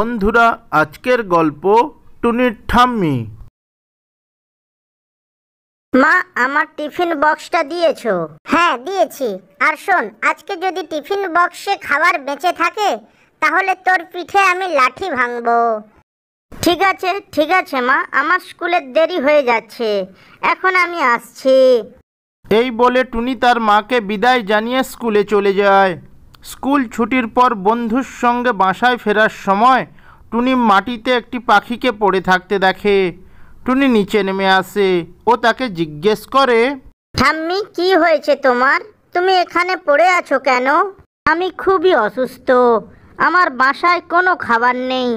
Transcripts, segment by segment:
বন্ধুরা, আজকের গল্প টুনির ঠাম্মি। মা, আমার টিফিন বক্সটা দিয়েছো? হ্যাঁ, দিয়েছি। আর শোন, আজকে যদি টিফিন বক্সে খাবার বেঁচে থাকে তাহলে তোর পিঠে আমি লাঠি ভাঙবো। ঠিক আছে ঠিক আছে মা, আমার স্কুলের দেরি হয়ে যাচ্ছে, এখন আমি আসছি। এই বলে টুনি তার মাকে বিদায় জানিয়ে স্কুলে চলে যায়। স্কুল ছুটির পর বন্ধুর সঙ্গে বাসায় ফেরার সময় টুনি মাটিতে একটি পাখিকে পড়ে থাকতে দেখে। টুনি নিচে নেমে আসে ও তাকে জিজ্ঞেস করে, ঠাম্মি, কি হয়েছে তোমার? তুমি এখানে পড়ে আছো কেন? আমি খুবই অসুস্থ, আমার বাসায় কোনো খাবার নেই।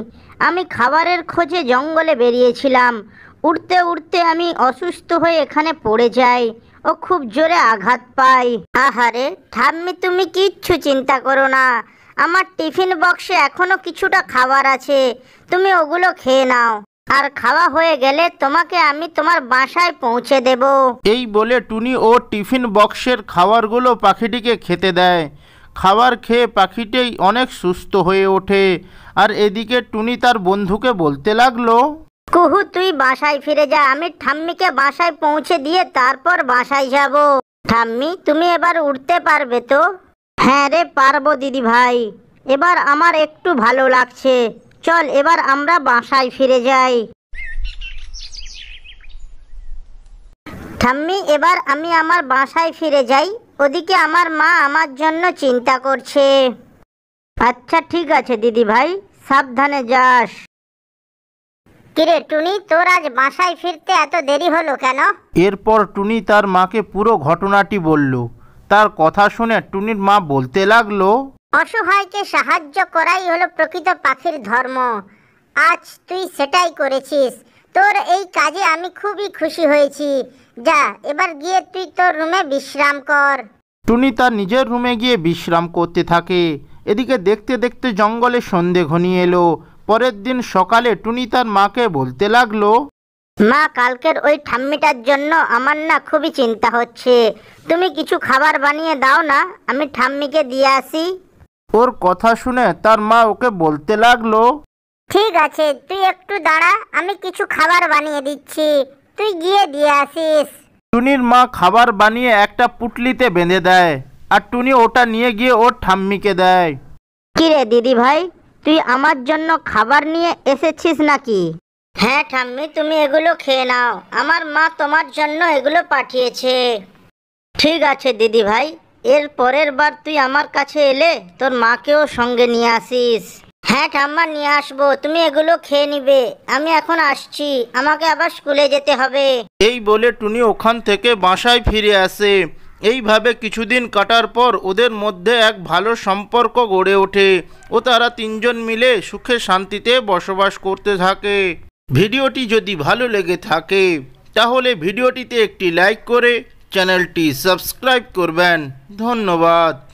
আমি খাবারের খোঁজে জঙ্গলে বেরিয়েছিলাম, উড়তে উড়তে আমি অসুস্থ হয়ে এখানে পড়ে যাই ও খুব জোরে আঘাত পাই। আহারে ঠাম্মি, তুমি কিচ্ছু চিন্তা করো না, আমার টিফিন বক্সে এখনো কিছুটা খাবার আছে, তুমি ওগুলো খেয়ে নাও, আর খাওয়া হয়ে গেলে তোমাকে আমি তোমার বাসায় পৌঁছে দেব। এই বলে টুনি ও টিফিন বক্সের খাবারগুলো পাখিটিকে খেতে দেয়। খাবার খেয়ে পাখিটি অনেক সুস্থ হয়ে ওঠে। আর এদিকে টুনি তার বন্ধুকে বলতে লাগলো, কুহু, তুই বাসায় ফিরে যা, আমি ঠাম্মিকে বাসায় পৌঁছে দিয়ে তারপর বাসায় যাব। ঠাম্মি, তুমি এবার উঠতে পারবে তো? হ্যাঁ রে, পারবো দিদি ভাই, এবার আমার একটু ভালো লাগছে, চল এবার আমরা বাসায় ফিরে যাই। ঠাম্মি, এবার আমি আমার বাসায় ফিরে যাই, ওদিকে আমার মা আমার জন্য চিন্তা করছে। আচ্ছা ঠিক আছে দিদি ভাই, সাবধানে যাস। কিরে টুনি, তোর আজ বাসায় ফিরতে এত দেরি হলো কেন? এরপর টুনি তার মাকে পুরো ঘটনাটি বলল। তার কথা শুনে টুনির মা বলতে লাগলো, অসহায়কে সাহায্য করাই হলো প্রকৃত পাখির ধর্ম। আজ তুই সেটাই করেছিস, তোর এই কাজে আমি খুবই খুশি হয়েছি। যা, এবার গিয়ে তুই তোর রুমে বিশ্রাম কর। টুনি তার নিজের রুমে গিয়ে বিশ্রাম করতে থাকে। এদিকে দেখতে দেখতে জঙ্গলে সন্ধে ঘনিয়ে এলো। পরের দিন সকালে টুনি তার মাকে বলতে লাগলো, মা, কালকের ওই ঠাম্মিটার জন্য আমার না খুবই চিন্তা হচ্ছে, তুমি কিছু খাবার বানিয়ে দাও না, আমি ঠাম্মিকে দিয়ে আসি। ওর কথা শুনে তার মা ওকে বলতে লাগলো, ঠিক আছে, তুই একটু দাঁড়া, আমি কিছু খাবার বানিয়ে দিচ্ছি, তুই গিয়ে দিয়ে আসিস। টুনির মা খাবার বানিয়ে একটা পুটলিতে বেঁধে দেয় আর টুনি ওটা নিয়ে গিয়ে ওর ঠাম্মিকে দেয়। কিরে দিদি ভাই, তুই আমার জন্য খাবার নিয়ে এসেছিস নাকি? হ্যাঁ ঠাম্মি, তুমি এগুলো খেয়ে নাও, আমার মা তোমার জন্য এগুলো পাঠিয়েছে। ঠিক আছে দিদি ভাই, এর পরের বার তুই আমার কাছে এলে তোর মাকেও সঙ্গে নিয়ে আসিস। হ্যাঁ ঠাম্মা, নিয়ে আসবো, তুমি এগুলো খেয়ে নিবে, আমি এখন আসছি, আমাকে আবার স্কুলে যেতে হবে। এই বলে টুনি ওখান থেকে বাসায় ফিরে আসে। এইভাবে কিছুদিন কাটার পর ওদের মধ্যে এক ভালো সম্পর্ক গড়ে ওঠে ও তারা তিনজন মিলে সুখে শান্তিতে বসবাস করতে থাকে। ভিডিওটি যদি ভালো লেগে থাকে তাহলে ভিডিওটিতে একটি লাইক করে চ্যানেলটি সাবস্ক্রাইব করবেন। ধন্যবাদ।